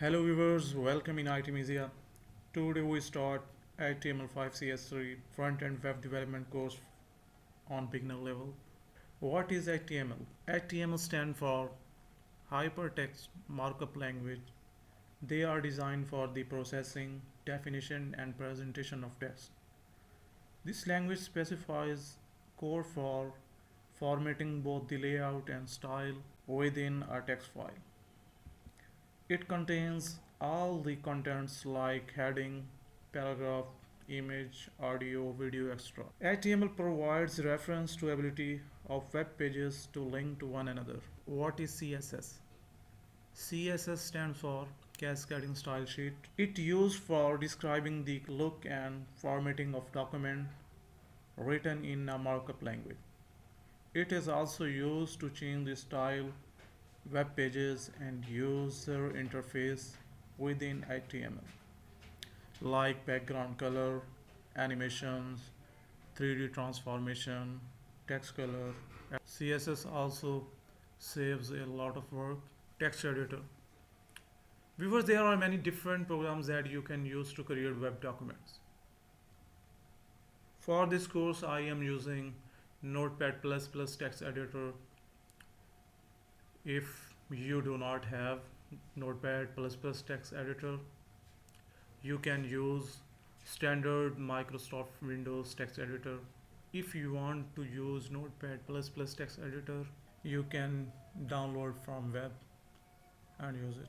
Hello viewers, welcome in IT Media. Today we start HTML5 CS3 front-end web development course on beginner level. What is HTML? HTML stands for Hypertext Markup Language. They are designed for the processing, definition and presentation of text. This language specifies code for formatting both the layout and style within a text file. It contains all the contents like heading, paragraph, image, audio, video, etc. HTML provides reference to ability of web pages to link to one another. What is CSS? CSS stands for Cascading Style Sheet. It used for describing the look and formatting of document written in a markup language. It is also used to change the style web pages and user interface within HTML, like background color, animations, 3D transformation, text color. CSS also saves a lot of work. Text editor. Viewers, there are many different programs that you can use to create web documents. For this course, I am using Notepad++ text editor. If you do not have Notepad++ text editor, you can use standard Microsoft Windows text editor. If you want to use Notepad++ text editor, you can download from web and use it.